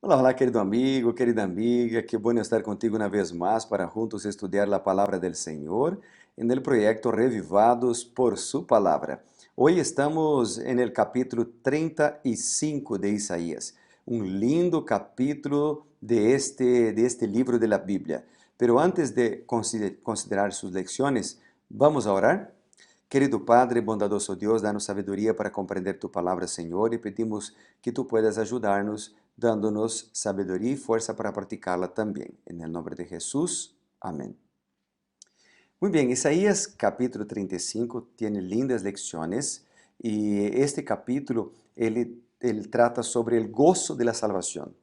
Hola, hola, querido amigo, querida amiga, qué bueno estar contigo una vez más para juntos estudiar la palabra del Señor en el proyecto Revivados por su palabra. Hoy estamos en el capítulo 35 de Isaías, un lindo capítulo de este libro de la Biblia. Pero antes de considerar sus lecciones, vamos a orar. Querido Padre, bondadoso Dios, danos sabedoria para compreender tu palavra, Senhor, e pedimos que tu puedas ajudar-nos, dando-nos sabedoria e força para praticá-la também. Em nome de Jesus, amém. Muy bien, Isaías capítulo 35 tiene lindas lecciones y este capítulo él trata sobre el gozo de la salvación.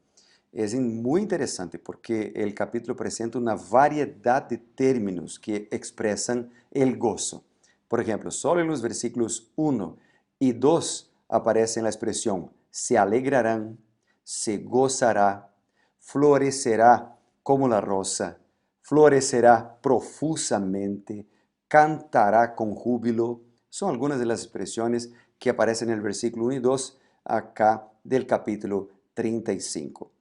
Es muy interesante porque el capítulo presenta una variedad de términos que expresan el gozo. Por ejemplo, solo en los versículos 1 y 2 aparece la expresión se alegrarán, se gozará, florecerá como la rosa, florecerá profusamente, cantará con júbilo. Son algunas de las expresiones que aparecen en el versículo 1 y 2 acá del capítulo 35.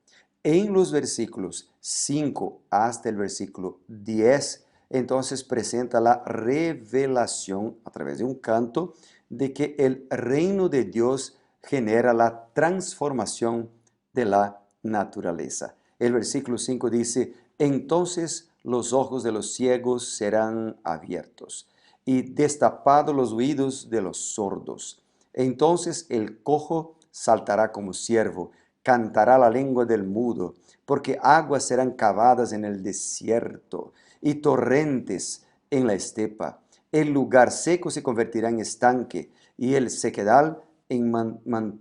En los versículos 5 hasta el versículo 10, entonces presenta la revelación a través de un canto de que el reino de Dios genera la transformación de la naturaleza. El versículo 5 dice, entonces los ojos de los ciegos serán abiertos y destapados los oídos de los sordos. Entonces el cojo saltará como ciervo, cantará la lengua del mudo, porque aguas serán cavadas en el desierto y torrentes en la estepa. El lugar seco se convertirá en estanque y el sequedal en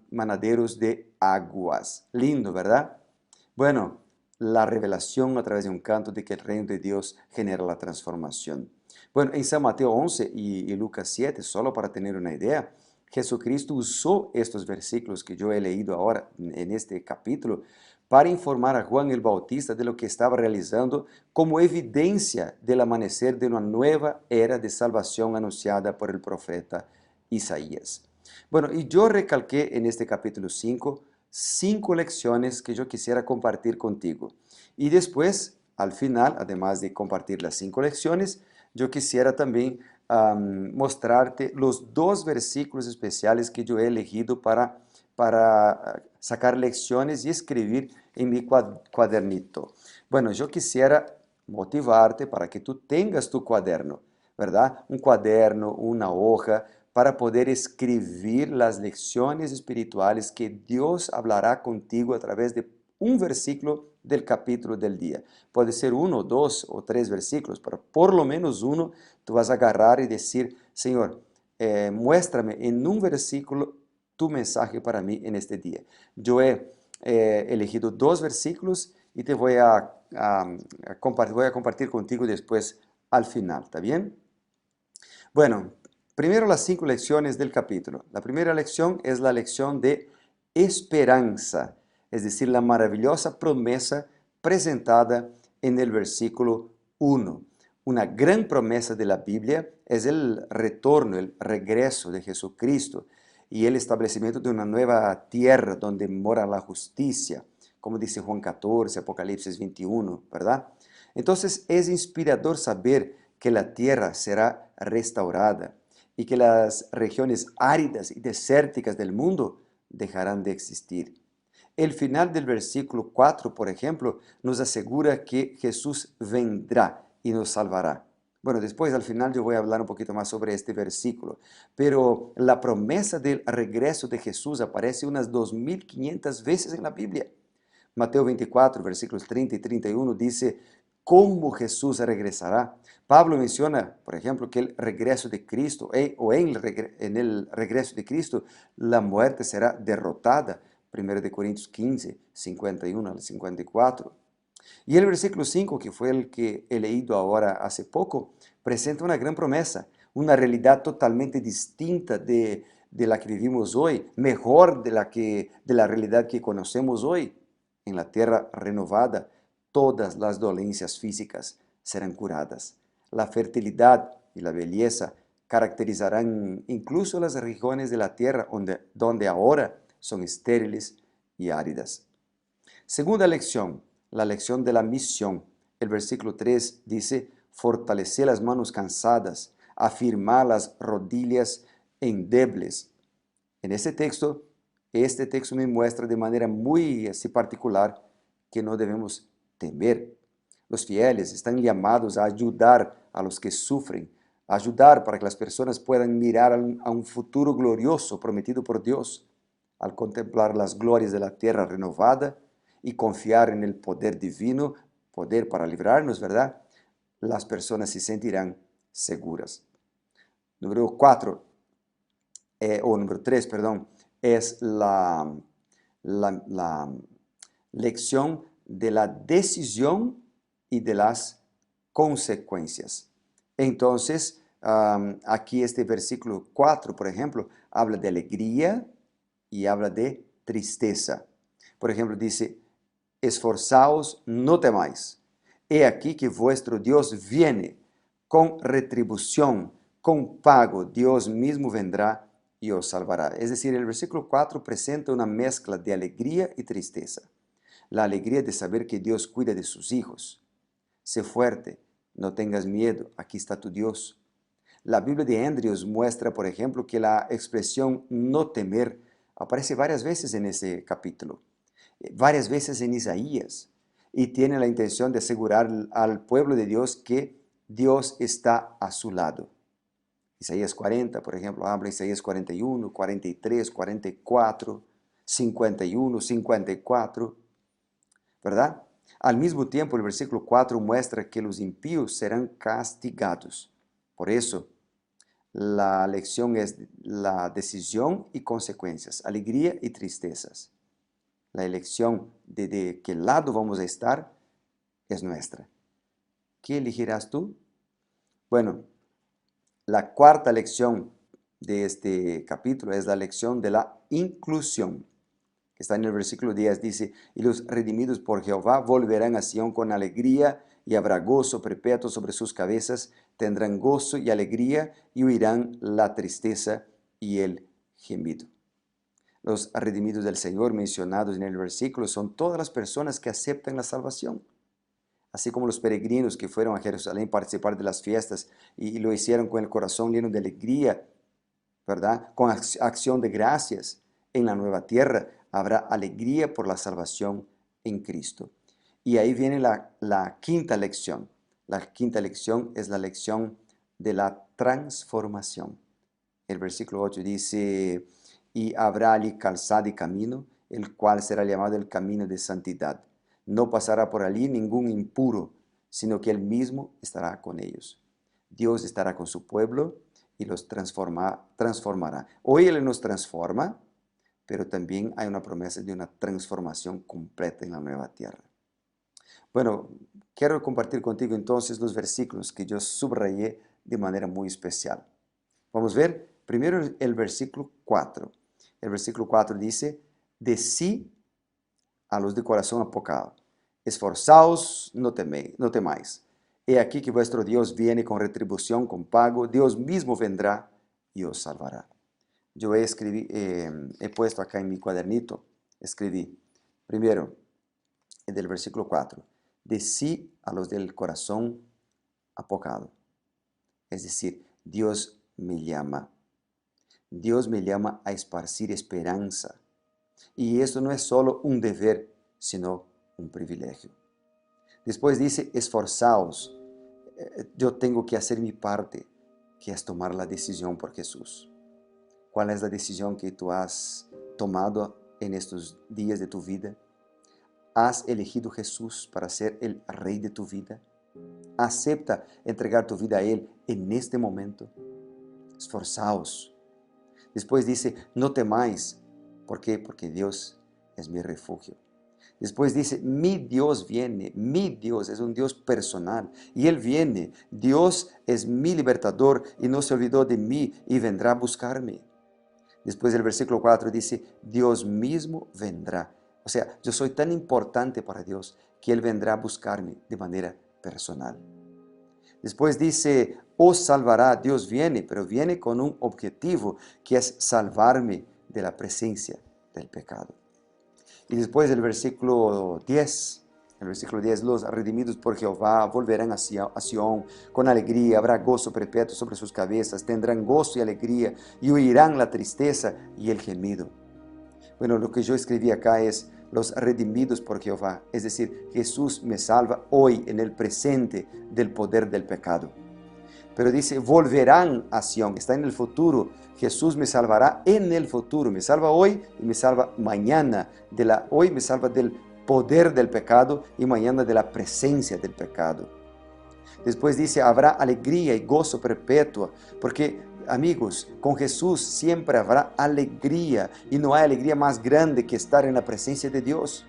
manaderos de aguas. Lindo, ¿verdad? Bueno, la revelación a través de un canto de que el reino de Dios genera la transformación. Bueno, en San Mateo 11 y Lucas 7, solo para tener una idea, Jesucristo usó estos versículos que yo he leído ahora en este capítulo para informar a Juan el Bautista de lo que estaba realizando como evidencia del amanecer de una nueva era de salvación anunciada por el profeta Isaías. Bueno, y yo recalqué en este capítulo 5 lecciones que yo quisiera compartir contigo. Y después, al final, además de compartir las 5 lecciones, yo quisiera también mostrarte los 2 versículos especiales que yo he elegido para sacar lecciones y escribir en mi cuadernito. Bueno, yo quisiera motivarte para que tú tengas tu cuaderno, ¿verdad? Un cuaderno, una hoja, para poder escribir las lecciones espirituales que Dios hablará contigo a través de un versículo del capítulo del día. Puede ser 1, 2 o 3 versículos, pero por lo menos uno tú vas a agarrar y decir, Señor, muéstrame en un versículo tu mensaje para mí en este día. Yo he elegido 2 versículos y te voy a compartir contigo después al final, ¿está bien? Bueno, primero las 5 lecciones del capítulo. La primera lección es la lección de esperanza, es decir, la maravillosa promesa presentada en el versículo 1. Una gran promesa de la Biblia es el retorno, el regreso de Jesucristo y el establecimiento de una nueva tierra donde mora la justicia, como dice Juan 14, Apocalipsis 21, ¿verdad? Entonces es inspirador saber que la tierra será restaurada y que las regiones áridas y desérticas del mundo dejarán de existir. El final del versículo 4, por ejemplo, nos asegura que Jesús vendrá y nos salvará. Bueno, después al final yo voy a hablar un poquito más sobre este versículo, pero la promesa del regreso de Jesús aparece unas 2500 veces en la Biblia. Mateo 24, versículos 30 y 31 dice, ¿cómo Jesús regresará? Pablo menciona, por ejemplo, que el regreso de Cristo, en el regreso de Cristo, la muerte será derrotada. 1 de Corintios 15, 51 al 54. Y el versículo 5, que fue el que he leído ahora hace poco, presenta una gran promesa, una realidad totalmente distinta de la que vivimos hoy, mejor de la realidad que conocemos hoy. En la tierra renovada, todas las dolencias físicas serán curadas. La fertilidad y la belleza caracterizarán incluso las regiones de la tierra donde ahora son estériles y áridas. Segunda lección, la lección de la misión. El versículo 3 dice, fortalecer las manos cansadas, afirmar las rodillas endebles. En este texto me muestra de manera muy así, particular que no debemos temer. Los fieles están llamados a ayudar a los que sufren, a ayudar para que las personas puedan mirar a un futuro glorioso prometido por Dios. Al contemplar las glorias de la tierra renovada y confiar en el poder divino, poder para librarnos, ¿verdad? Las personas se sentirán seguras. Número 3, perdón, es la lección de la decisión y de las consecuencias. Entonces, aquí este versículo 4, por ejemplo, habla de alegría y habla de tristeza. Por ejemplo, dice, esforzaos, no temáis. He aquí que vuestro Dios viene con retribución, con pago. Dios mismo vendrá y os salvará. Es decir, el versículo 4 presenta una mezcla de alegría y tristeza. La alegría de saber que Dios cuida de sus hijos. Sé fuerte, no tengas miedo, aquí está tu Dios. La Biblia de Andrews muestra, por ejemplo, que la expresión no temer aparece varias veces en ese capítulo, varias veces en Isaías, y tiene la intención de asegurar al pueblo de Dios que Dios está a su lado. Isaías 40, por ejemplo, habla Isaías 41, 43, 44, 51, 54, ¿verdad? Al mismo tiempo, el versículo 4 muestra que los impíos serán castigados. Por eso, la lección es la decisión y consecuencias, alegría y tristezas. La elección de qué lado vamos a estar es nuestra. ¿Qué elegirás tú? Bueno, la cuarta lección de este capítulo es la lección de la inclusión. Está en el versículo 10, dice, y los redimidos por Jehová volverán a Sión con alegría y habrá gozo perpetuo sobre sus cabezas, tendrán gozo y alegría y huirán la tristeza y el gemido. Los redimidos del Señor mencionados en el versículo son todas las personas que aceptan la salvación. Así como los peregrinos que fueron a Jerusalén a participar de las fiestas y lo hicieron con el corazón lleno de alegría, ¿verdad? Con acción de gracias. En la nueva tierra habrá alegría por la salvación en Cristo. Y ahí viene la quinta lección. La quinta lección es la lección de la transformación. El versículo 8 dice, y habrá allí calzada y camino, el cual será llamado el camino de santidad. No pasará por allí ningún impuro, sino que él mismo estará con ellos. Dios estará con su pueblo y los transformará. Hoy Él nos transforma, pero también hay una promesa de una transformación completa en la nueva tierra. Bueno, quiero compartir contigo entonces los versículos que yo subrayé de manera muy especial. Vamos a ver primero el versículo 4. El versículo 4 dice, decí a los de corazón apocado, esforzaos, no temáis. He aquí que vuestro Dios viene con retribución, con pago. Dios mismo vendrá y os salvará. Yo he puesto acá en mi cuadernito, escribí, primero, del versículo 4, decí a los del corazón apocado. Es decir, Dios me llama. Dios me llama a esparcir esperanza. Y esto no es solo un deber, sino un privilegio. Después dice, esforzaos. Yo tengo que hacer mi parte, que es tomar la decisión por Jesús. ¿Cuál es la decisión que tú has tomado en estos días de tu vida? ¿Has elegido Jesús para ser el Rey de tu vida? Acepta entregar tu vida a Él en este momento. Esforzaos. Después dice, no temáis. ¿Por qué? Porque Dios es mi refugio. Después dice, mi Dios viene, mi Dios es un Dios personal y Él viene. Dios es mi libertador y no se olvidó de mí y vendrá a buscarme. Después el versículo 4 dice, Dios mismo vendrá. O sea, yo soy tan importante para Dios que Él vendrá a buscarme de manera personal. Después dice, os salvará, Dios viene, pero viene con un objetivo que es salvarme de la presencia del pecado. Y después el versículo 10. El versículo 10, los redimidos por Jehová volverán a Sión con alegría, habrá gozo perpetuo sobre sus cabezas, tendrán gozo y alegría y huirán la tristeza y el gemido. Bueno, lo que yo escribí acá es los redimidos por Jehová, es decir, Jesús me salva hoy en el presente del poder del pecado. Pero dice, volverán a Sión, está en el futuro. Jesús me salvará en el futuro, me salva hoy y me salva mañana. Hoy me salva del poder del pecado y mañana de la presencia del pecado. Después dice, habrá alegría y gozo perpetuo, porque amigos, con Jesús siempre habrá alegría y no hay alegría más grande que estar en la presencia de Dios.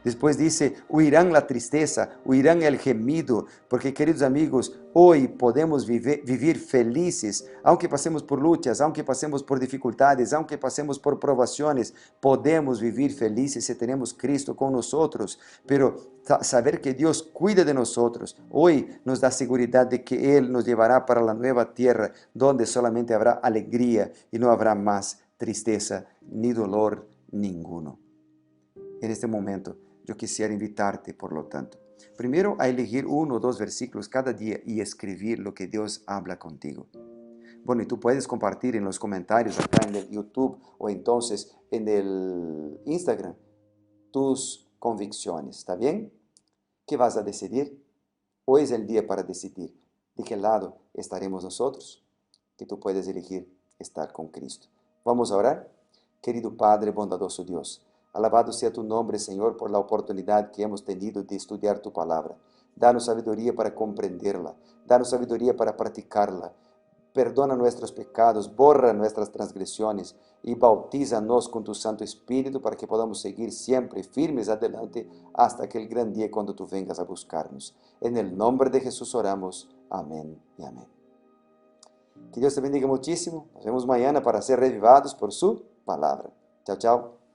Después dice, huirán la tristeza, huirán el gemido, porque queridos amigos, hoy podemos vivir felices, aunque pasemos por luchas, aunque pasemos por dificultades, aunque pasemos por provaciones, podemos vivir felices si tenemos Cristo con nosotros, pero saber que Dios cuida de nosotros, hoy nos da seguridad de que Él nos llevará para la nueva tierra, donde solamente habrá alegría y no habrá más tristeza ni dolor ninguno. En este momento, yo quisiera invitarte, por lo tanto, primero a elegir 1 o 2 versículos cada día y escribir lo que Dios habla contigo. Bueno, y tú puedes compartir en los comentarios acá en el YouTube o entonces en el Instagram tus convicciones, ¿está bien? ¿Qué vas a decidir? Hoy es el día para decidir de qué lado estaremos nosotros, que tú puedes elegir estar con Cristo. Vamos a orar. Querido Padre, bondadoso Dios, alabado sea tu nombre, Señor, por la oportunidad que hemos tenido de estudiar tu palabra. Danos sabiduría para comprenderla, danos sabiduría para practicarla. Perdona nuestros pecados, borra nuestras transgresiones y bautízanos con tu Santo Espíritu para que podamos seguir siempre firmes adelante hasta aquel gran día cuando tú vengas a buscarnos. En el nombre de Jesús oramos. Amén y amén. Que Dios te bendiga muchísimo. Nos vemos mañana para ser revivados por su palabra. Chao, chao.